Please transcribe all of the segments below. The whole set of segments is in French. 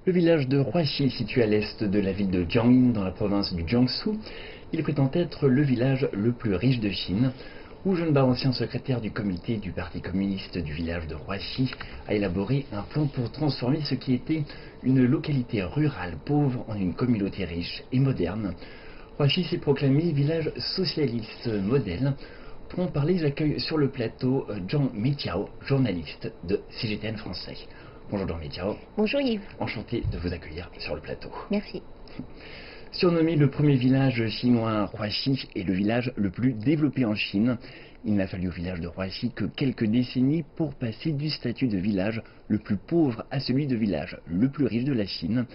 Le village de Huaxi, situé à l'est de la ville de Jiangyin, dans la province du Jiangsu, il prétend être le village le plus riche de Chine. Wu Zhenbao, ancien secrétaire du comité du Parti communiste du village de Huaxi, a élaboré un plan pour transformer ce qui était une localité rurale pauvre en une communauté riche et moderne. Huaxi s'est proclamé village socialiste modèle. Pour en parler, j'accueille sur le plateau Zhang Meijiao, journaliste de CGTN français. Bonjour Zhang Meijiao. Bonjour Yves. Enchanté de vous accueillir sur le plateau. Merci. Surnommé le premier village chinois, Huaxi est le village le plus développé en Chine. Il n'a fallu au village de Huaxi que quelques décennies pour passer du statut de village le plus pauvre à celui de village le plus riche de la Chine.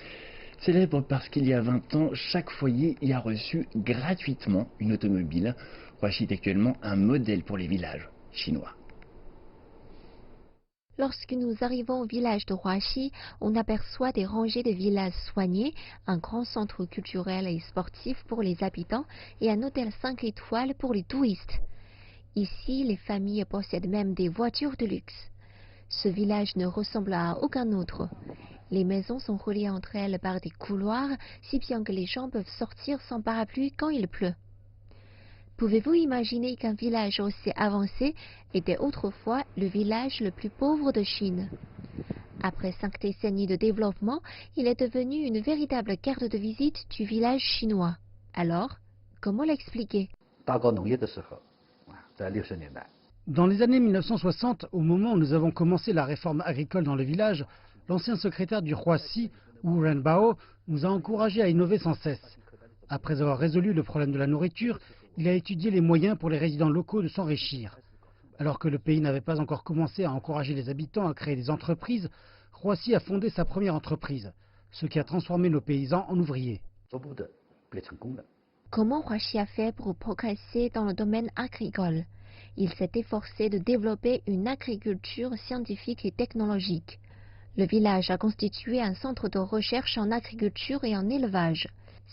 Célèbre parce qu'il y a 20 ans, chaque foyer y a reçu gratuitement une automobile. Huaxi est actuellement un modèle pour les villages chinois. Lorsque nous arrivons au village de Huaxi, on aperçoit des rangées de villas soignées, un grand centre culturel et sportif pour les habitants et un hôtel 5 étoiles pour les touristes. Ici, les familles possèdent même des voitures de luxe. Ce village ne ressemble à aucun autre. Les maisons sont reliées entre elles par des couloirs, si bien que les gens peuvent sortir sans parapluie quand il pleut. Pouvez-vous imaginer qu'un village aussi avancé était autrefois le village le plus pauvre de Chine? Après 5 décennies de développement, il est devenu une véritable carte de visite du village chinois. Alors, comment l'expliquer? Dans les années 1960, au moment où nous avons commencé la réforme agricole dans le village, l'ancien secrétaire du Huaxi, Wu Zhenbao, nous a encouragés à innover sans cesse. Après avoir résolu le problème de la nourriture, il a étudié les moyens pour les résidents locaux de s'enrichir. Alors que le pays n'avait pas encore commencé à encourager les habitants à créer des entreprises, Huaxi a fondé sa première entreprise, ce qui a transformé nos paysans en ouvriers. Comment Huaxi a fait pour progresser dans le domaine agricole? Il s'est efforcé de développer une agriculture scientifique et technologique. Le village a constitué un centre de recherche en agriculture et en élevage.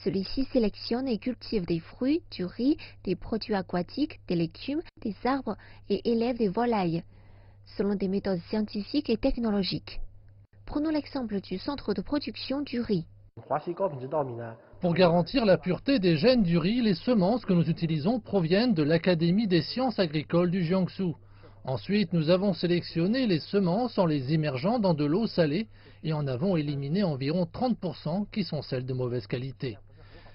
Celui-ci sélectionne et cultive des fruits, du riz, des produits aquatiques, des légumes, des arbres et élève des volailles, selon des méthodes scientifiques et technologiques. Prenons l'exemple du centre de production du riz. Pour garantir la pureté des gènes du riz, les semences que nous utilisons proviennent de l'Académie des sciences agricoles du Jiangsu. Ensuite, nous avons sélectionné les semences en les immergeant dans de l'eau salée et en avons éliminé environ 30% qui sont celles de mauvaise qualité.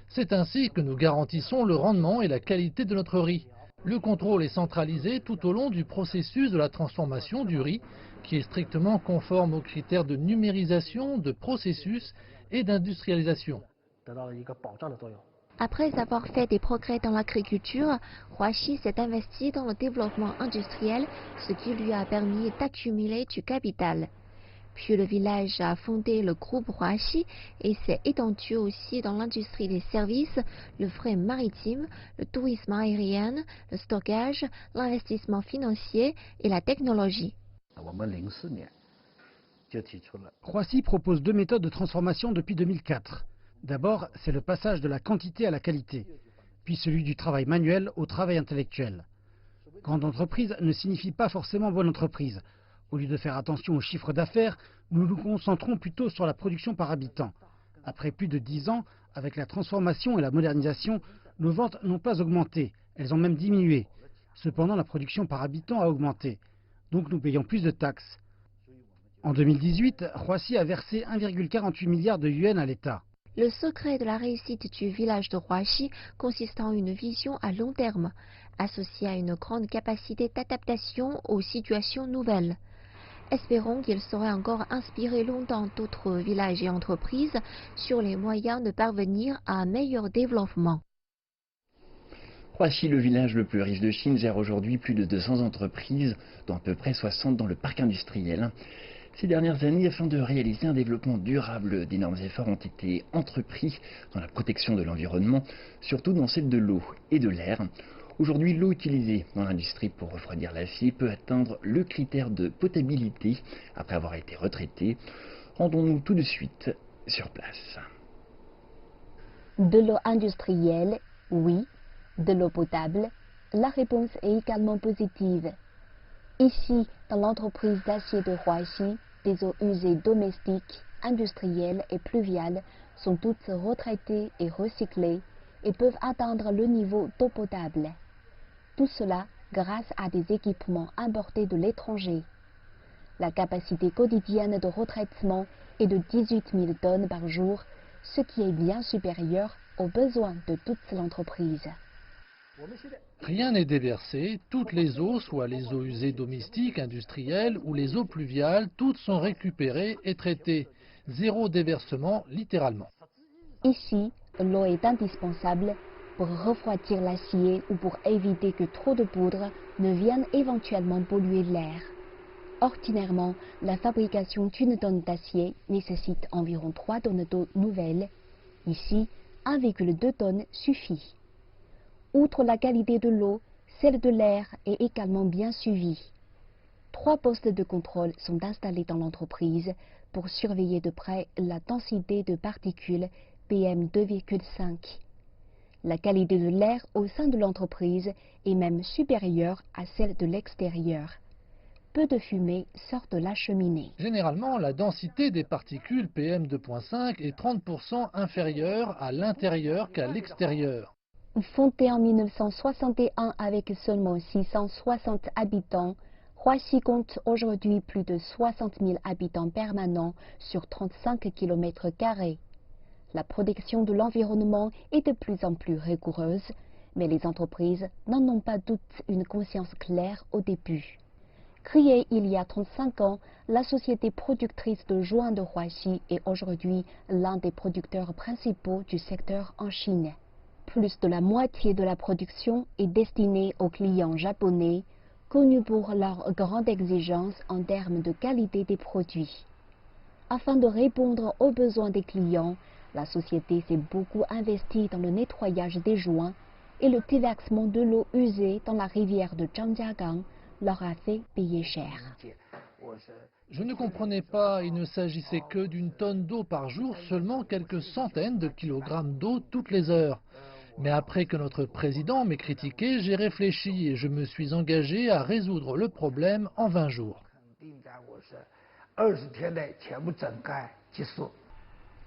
C'est ainsi que nous garantissons le rendement et la qualité de notre riz. Le contrôle est centralisé tout au long du processus de la transformation du riz, qui est strictement conforme aux critères de numérisation, de processus et d'industrialisation. Après avoir fait des progrès dans l'agriculture, Huaxi s'est investi dans le développement industriel, ce qui lui a permis d'accumuler du capital. Puis le village a fondé le groupe Huaxi et s'est étendu aussi dans l'industrie des services, le fret maritime, le tourisme aérien, le stockage, l'investissement financier et la technologie. Huaxi propose 2 méthodes de transformation depuis 2004. D'abord, c'est le passage de la quantité à la qualité, puis celui du travail manuel au travail intellectuel. Grande entreprise ne signifie pas forcément bonne entreprise. Au lieu de faire attention aux chiffres d'affaires, nous nous concentrons plutôt sur la production par habitant. Après plus de 10 ans, avec la transformation et la modernisation, nos ventes n'ont pas augmenté, elles ont même diminué. Cependant, la production par habitant a augmenté, donc nous payons plus de taxes. En 2018, Huaxi a versé 1,48 milliard de yuan à l'État. Le secret de la réussite du village de Huaxi consiste en une vision à long terme, associée à une grande capacité d'adaptation aux situations nouvelles. Espérons qu'il saurait encore inspirer longtemps d'autres villages et entreprises sur les moyens de parvenir à un meilleur développement. Huaxi, le village le plus riche de Chine, gère aujourd'hui plus de 200 entreprises, dont à peu près 60 dans le parc industriel. Ces dernières années, afin de réaliser un développement durable, d'énormes efforts ont été entrepris dans la protection de l'environnement, surtout dans celle de l'eau et de l'air. Aujourd'hui, l'eau utilisée dans l'industrie pour refroidir l'acier peut atteindre le critère de potabilité après avoir été retraitée. Rendons-nous tout de suite sur place. De l'eau industrielle, oui. De l'eau potable, la réponse est également positive. Ici, dans l'entreprise d'acier de Huaxi, des eaux usées domestiques, industrielles et pluviales sont toutes retraitées et recyclées et peuvent atteindre le niveau d'eau potable. Tout cela grâce à des équipements importés de l'étranger. La capacité quotidienne de retraitement est de 18 000 tonnes par jour, ce qui est bien supérieur aux besoins de toute l'entreprise. Rien n'est déversé, toutes les eaux, soit les eaux usées domestiques, industrielles ou les eaux pluviales, toutes sont récupérées et traitées. Zéro déversement, littéralement. Ici, l'eau est indispensable pour refroidir l'acier ou pour éviter que trop de poudre ne vienne éventuellement polluer l'air. Ordinairement, la fabrication d'une tonne d'acier nécessite environ 3 tonnes d'eau nouvelle. Ici, 1,2 tonnes suffit. Outre la qualité de l'eau, celle de l'air est également bien suivie. 3 postes de contrôle sont installés dans l'entreprise pour surveiller de près la densité de particules PM2,5. La qualité de l'air au sein de l'entreprise est même supérieure à celle de l'extérieur. Peu de fumée sort de la cheminée. Généralement, la densité des particules PM2,5 est 30% inférieure à l'intérieur qu'à l'extérieur. Fondée en 1961 avec seulement 660 habitants, Roissy compte aujourd'hui plus de 60 000 habitants permanents sur 35 km². La protection de l'environnement est de plus en plus rigoureuse, mais les entreprises n'en ont pas toutes une conscience claire au début. Créée il y a 35 ans, la société productrice de joints de Roissy est aujourd'hui l'un des producteurs principaux du secteur en Chine. Plus de la moitié de la production est destinée aux clients japonais, connus pour leur grande exigence en termes de qualité des produits. Afin de répondre aux besoins des clients, la société s'est beaucoup investie dans le nettoyage des joints et le déversement de l'eau usée dans la rivière de Zhangjiagang leur a fait payer cher. Je ne comprenais pas, il ne s'agissait que d'une tonne d'eau par jour, seulement quelques centaines de kilogrammes d'eau toutes les heures. Mais après que notre président m'ait critiqué, j'ai réfléchi et je me suis engagé à résoudre le problème en 20 jours.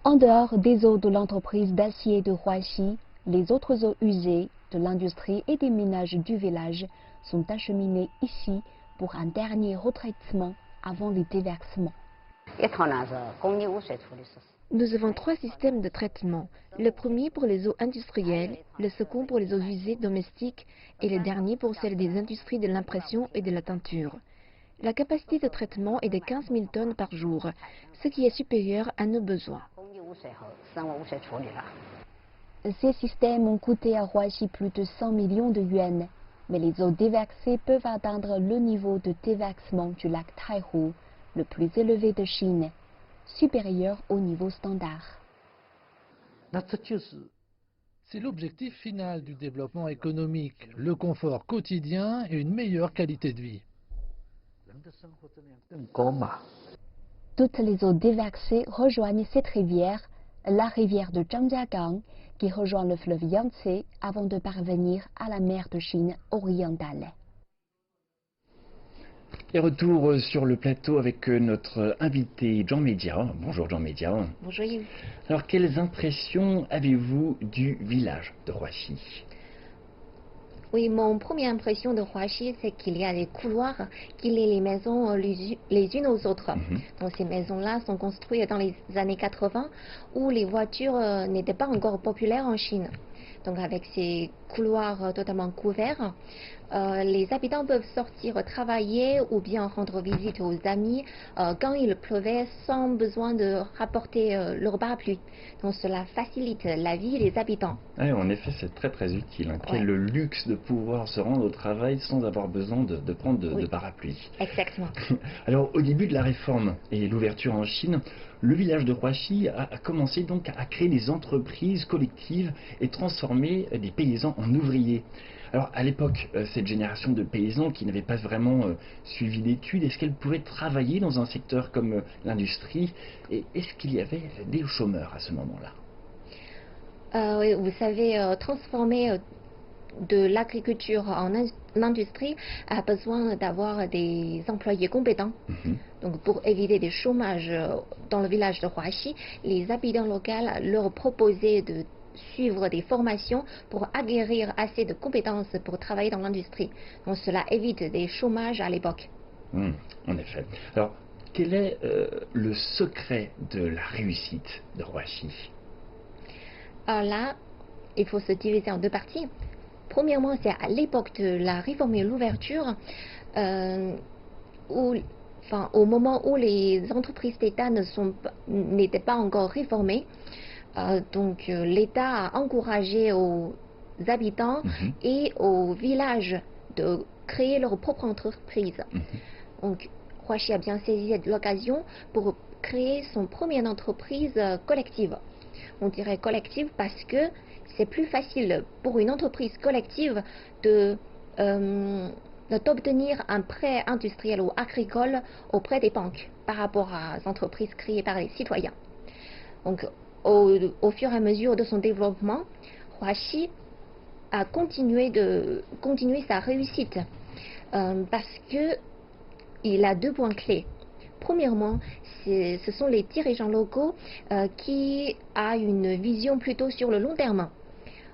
En dehors des eaux de l'entreprise d'acier de Roissy, les autres eaux usées de l'industrie et des ménages du village sont acheminées ici pour un dernier retraitement avant le déversement. Nous avons 3 systèmes de traitement. Le premier pour les eaux industrielles, le second pour les eaux usées domestiques et le dernier pour celles des industries de l'impression et de la teinture. La capacité de traitement est de 15 000 tonnes par jour, ce qui est supérieur à nos besoins. Ces systèmes ont coûté à Roissy plus de 100 millions de yuans, mais les eaux déversées peuvent atteindre le niveau de déversement du lac Taihu, le plus élevé de Chine, supérieur au niveau standard. C'est l'objectif final du développement économique, le confort quotidien et une meilleure qualité de vie. Toutes les eaux déversées rejoignent cette rivière, la rivière de Zhangjiagang, qui rejoint le fleuve Yangtze avant de parvenir à la mer de Chine orientale. Et retour sur le plateau avec notre invité Jean Média. Bonjour Jean Média. Bonjour Yves. Alors quelles impressions avez-vous du village de Roissy? Oui, mon première impression de Roissy, c'est qu'il y a des couloirs qui lient les maisons les unes aux autres. Donc ces maisons-là sont construites dans les années 80 où les voitures n'étaient pas encore populaires en Chine. Donc avec ces couloirs totalement couverts, les habitants peuvent sortir travailler ou bien rendre visite aux amis quand il pleuvait sans besoin de rapporter leur parapluie. Donc cela facilite la vie des habitants. Ouais, en effet, c'est très utile. Quel le luxe de pouvoir se rendre au travail sans avoir besoin de prendre de parapluie. Exactement. Alors au début de la réforme et l'ouverture en Chine, le village de Roissy a commencé donc à créer des entreprises collectives et transformer des paysans en ouvriers. Alors à l'époque, cette génération de paysans qui n'avaient pas vraiment suivi d'études, est-ce qu'elle pouvait travailler dans un secteur comme l'industrie? Et est-ce qu'il y avait des chômeurs à ce moment-là? Oui, vous savez, transformer de l'agriculture en l'industrie a besoin d'avoir des employés compétents. Donc pour éviter des chômages dans le village de Huaxi, les habitants locaux leur proposaient de suivre des formations pour acquérir assez de compétences pour travailler dans l'industrie. Donc cela évite des chômages à l'époque. En effet. Alors, quel est le secret de la réussite de Huaxi? Alors là, il faut se diviser en deux parties. Premièrement, c'est à l'époque de la réforme et l'ouverture, au moment où les entreprises d'État n'étaient pas encore réformées. Donc l'État a encouragé aux habitants et aux villages de créer leur propre entreprise. Donc Huaxi a bien saisi l'occasion pour créer son première entreprise collective. On dirait collective parce que c'est plus facile pour une entreprise collective d'obtenir un prêt industriel ou agricole auprès des banques par rapport aux entreprises créées par les citoyens. Donc, au fur et à mesure de son développement, Huaxi a continué sa réussite parce que il a deux points clés. Premièrement, ce sont les dirigeants locaux qui ont une vision plutôt sur le long terme.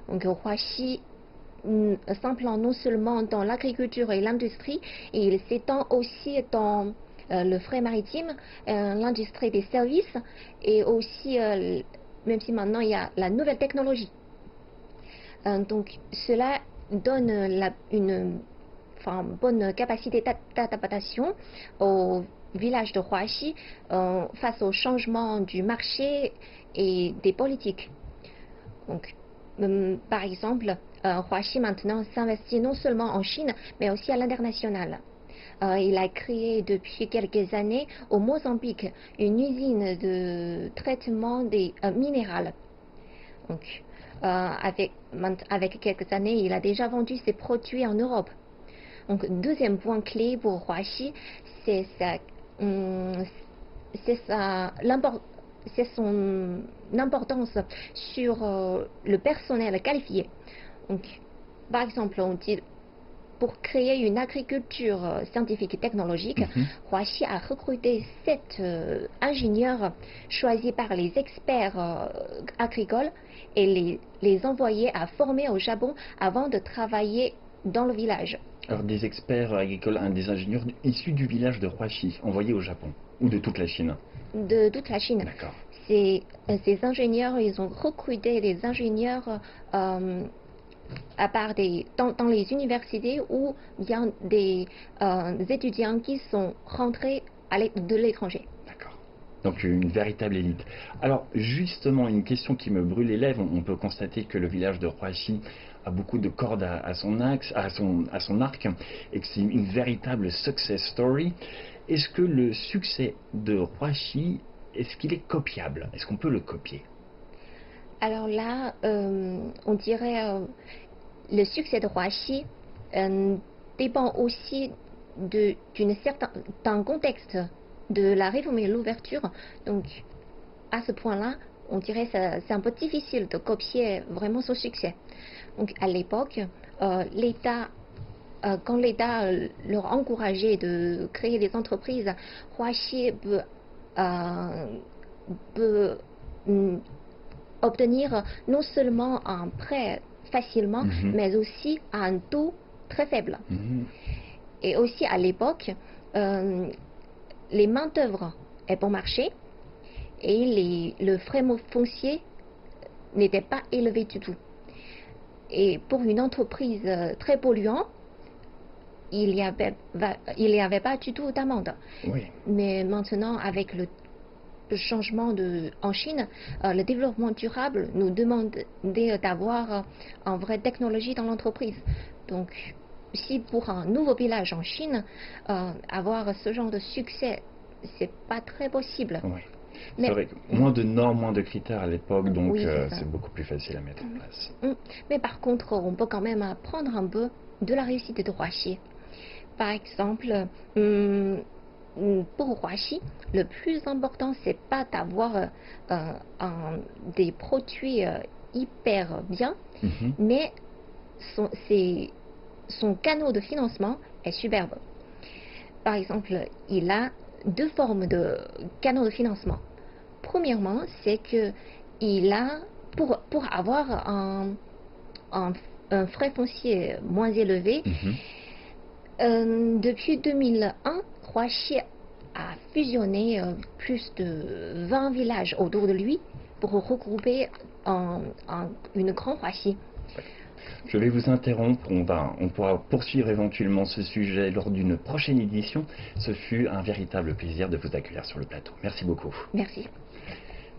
Donc Huaxi s'implant non seulement dans l'agriculture et l'industrie, et il s'étend aussi dans le fret maritime, l'industrie des services, et aussi, même si maintenant il y a la nouvelle technologie. Donc cela donne une bonne capacité d'adaptation au village de Huaxi face au changement du marché et des politiques. Donc, par exemple, Huaxi maintenant s'investit non seulement en Chine, mais aussi à l'international. Il a créé depuis quelques années au Mozambique une usine de traitement des minéraux. Donc, avec quelques années, il a déjà vendu ses produits en Europe. Donc, deuxième point clé pour Huaxi, c'est son importance sur le personnel qualifié. Donc, par exemple, on dit pour créer une agriculture scientifique et technologique, Huaxi a recruté 7 ingénieurs choisis par les experts agricoles et les envoyés à former au Japon avant de travailler dans le village. Alors des experts agricoles, des ingénieurs issus du village de Huaxi, envoyés au Japon, ou de toute la Chine? De toute la Chine. D'accord. Ces ingénieurs, ils ont recruté des ingénieurs à part dans les universités ou bien des étudiants qui sont rentrés de l'étranger. D'accord. Donc une véritable élite. Alors justement, une question qui me brûle les lèvres, on peut constater que le village de Huaxi a beaucoup de cordes à son arc, et que c'est une véritable success story. Est-ce que le succès de Huaxi, est-ce qu'il est copiable? Est-ce qu'on peut le copier? Alors là, on dirait le succès de Huaxi dépend aussi d'un contexte de la réforme et l'ouverture. Donc, à ce point-là, on dirait que c'est un peu difficile de copier vraiment son succès. Donc, à l'époque, quand l'État leur encourageait de créer des entreprises, Huaxi peut obtenir non seulement un prêt facilement, mais aussi à un taux très faible. Et aussi à l'époque, les main-d'œuvre est bon marché et le frais foncier n'était pas élevé du tout. Et pour une entreprise très polluante, il n'y avait pas du tout d'amende. Oui. Mais maintenant, avec le changement en Chine, le développement durable nous demande d'avoir une vraie technologie dans l'entreprise. Donc, si pour un nouveau village en Chine, avoir ce genre de succès, c'est pas très possible. Oui. C'est vrai que moins de normes, moins de critères à l'époque, donc oui, c'est beaucoup plus facile à mettre en place. Mais par contre, on peut quand même apprendre un peu de la réussite de Huaxi. Par exemple, pour Huaxi, le plus important, c'est pas d'avoir des produits hyper bien, mais son canal de financement est superbe. Par exemple, il a deux formes de canaux de financement. Premièrement, c'est que il a, pour avoir un frais foncier moins élevé, depuis 2001, Huaxi a fusionné plus de 20 villages autour de lui pour regrouper une grande Huaxi. Je vais vous interrompre, on pourra poursuivre éventuellement ce sujet lors d'une prochaine édition. Ce fut un véritable plaisir de vous accueillir sur le plateau. Merci beaucoup. Merci.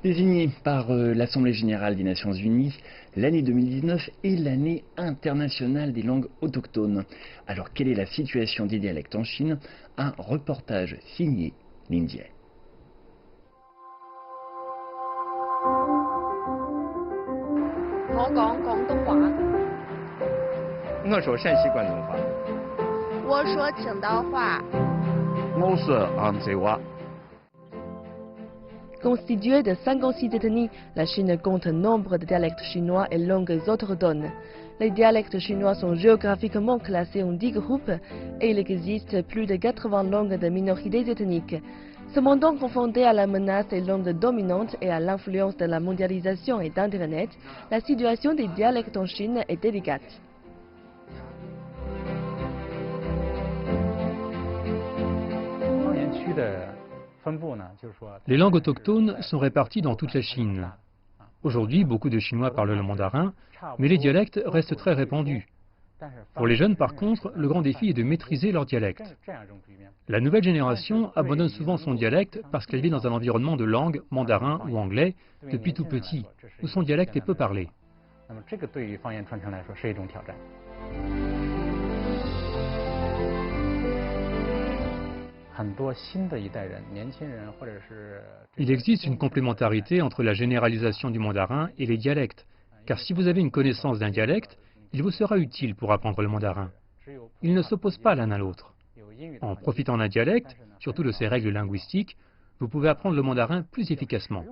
Désignée par l'Assemblée générale des Nations unies, l'année 2019 est l'année internationale des langues autochtones. Alors quelle est la situation des dialectes en Chine? Un reportage signé Lin Jie. 我講廣東話，我說陕西廣東話，我說青島話。我說杭州話。 Constituée de 56 ethnies, la Chine compte nombre de dialectes chinois et langues autochtones. Les dialectes chinois sont géographiquement classés en 10 groupes et il existe plus de 80 langues de minorités ethniques. Cependant, confrontée à la menace des langues dominantes et à l'influence de la mondialisation et d'Internet, la situation des dialectes en Chine est délicate. Les langues autochtones sont réparties dans toute la Chine. Aujourd'hui, beaucoup de Chinois parlent le mandarin, mais les dialectes restent très répandus. Pour les jeunes, par contre, le grand défi est de maîtriser leur dialecte. La nouvelle génération abandonne souvent son dialecte parce qu'elle vit dans un environnement de langue, mandarin ou anglais, depuis tout petit, où son dialecte est peu parlé. Il existe une complémentarité entre la généralisation du mandarin et les dialectes, car si vous avez une connaissance d'un dialecte, il vous sera utile pour apprendre le mandarin. Ils ne s'opposent pas l'un à l'autre. En profitant d'un dialecte, surtout de ses règles linguistiques, vous pouvez apprendre le mandarin plus efficacement.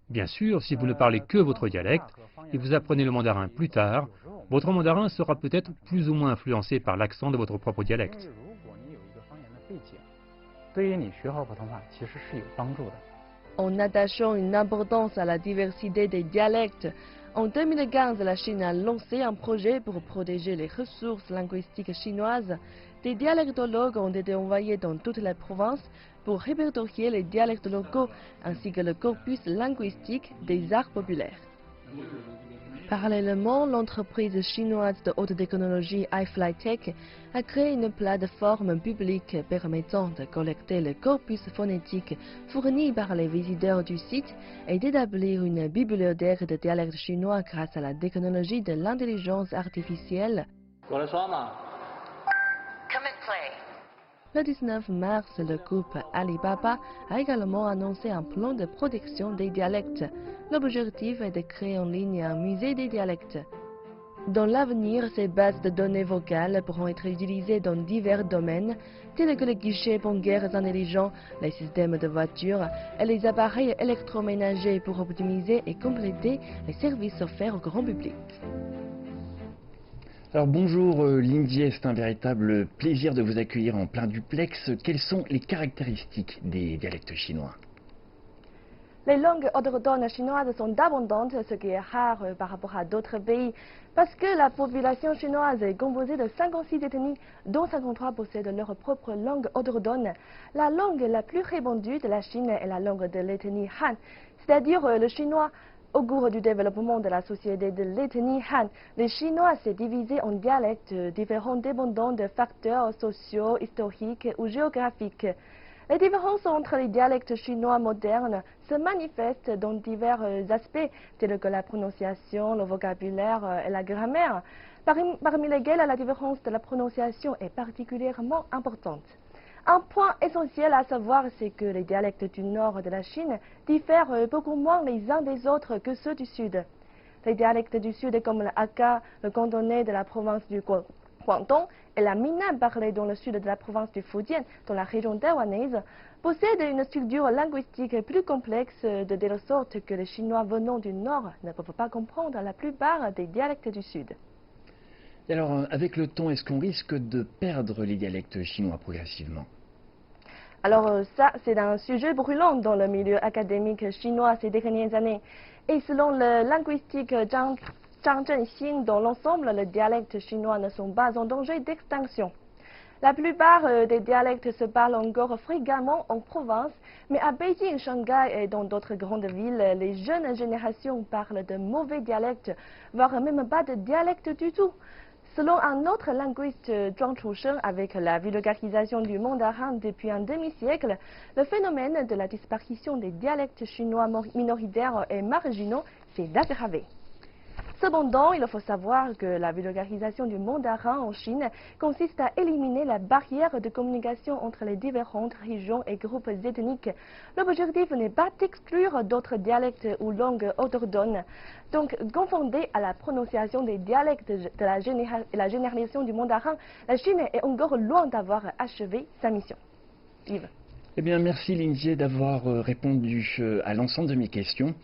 Bien sûr, si vous ne parlez que votre dialecte et vous apprenez le mandarin plus tard, votre mandarin sera peut-être plus ou moins influencé par l'accent de votre propre dialecte. En attachant une importance à la diversité des dialectes, en 2015, la Chine a lancé un projet pour protéger les ressources linguistiques chinoises. Des dialectologues ont été envoyés dans toutes les provinces pour répertorier les dialectes locaux ainsi que le corpus linguistique des arts populaires. Parallèlement, l'entreprise chinoise de haute technologie iFlyTech a créé une plateforme publique permettant de collecter le corpus phonétique fourni par les visiteurs du site et d'établir une bibliothèque de dialectes chinois grâce à la technologie de l'intelligence artificielle. Le 19 mars, le groupe Alibaba a également annoncé un plan de protection des dialectes. L'objectif est de créer en ligne un musée des dialectes. Dans l'avenir, ces bases de données vocales pourront être utilisées dans divers domaines, tels que les guichets bancaires intelligents, les systèmes de voitures et les appareils électroménagers pour optimiser et compléter les services offerts au grand public. Alors bonjour Lin Jie, c'est un véritable plaisir de vous accueillir en plein duplex. Quelles sont les caractéristiques des dialectes chinois? Les langues autochtones chinoises sont abondantes, ce qui est rare par rapport à d'autres pays, parce que la population chinoise est composée de 56 ethnies, dont 53 possèdent leur propre langue autochtone. La langue la plus répandue de la Chine est la langue de l'ethnie Han, c'est-à-dire le chinois. Au cours du développement de la société de l'ethnie Han, les Chinois s'est divisé en dialectes différents dépendant de facteurs sociaux, historiques ou géographiques. Les différences entre les dialectes chinois modernes se manifestent dans divers aspects, tels que la prononciation, le vocabulaire et la grammaire, parmi lesquels la différence de la prononciation est particulièrement importante. Un point essentiel à savoir, c'est que les dialectes du nord de la Chine diffèrent beaucoup moins les uns des autres que ceux du sud. Les dialectes du sud, comme le Hakka, le cantonais de la province du Guangdong et la Minnan parlée dans le sud de la province du Fujian, dans la région taïwanaise, possèdent une structure linguistique plus complexe de telle sorte que les Chinois venant du nord ne peuvent pas comprendre la plupart des dialectes du sud. Et alors, avec le temps, est-ce qu'on risque de perdre les dialectes chinois progressivement? Alors ça, c'est un sujet brûlant dans le milieu académique chinois ces dernières années. Et selon le linguistique Zhang Zhenxin, dans l'ensemble, les dialectes chinois ne sont pas en danger d'extinction. La plupart des dialectes se parlent encore fréquemment en province, mais à Beijing, Shanghai et dans d'autres grandes villes, les jeunes générations parlent de mauvais dialectes, voire même pas de dialectes du tout. Selon un autre linguiste, Zhuang Chusheng, avec la vulgarisation du mandarin depuis un demi-siècle, le phénomène de la disparition des dialectes chinois minoritaires et marginaux s'est aggravé. Cependant, il faut savoir que la vulgarisation du mandarin en Chine consiste à éliminer la barrière de communication entre les différentes régions et groupes ethniques. L'objectif n'est pas d'exclure d'autres dialectes ou langues autochtones. Donc, confondée à la prononciation des dialectes de la généralisation du mandarin, la Chine est encore loin d'avoir achevé sa mission. Yves. Eh bien, merci Lindier d'avoir répondu à l'ensemble de mes questions.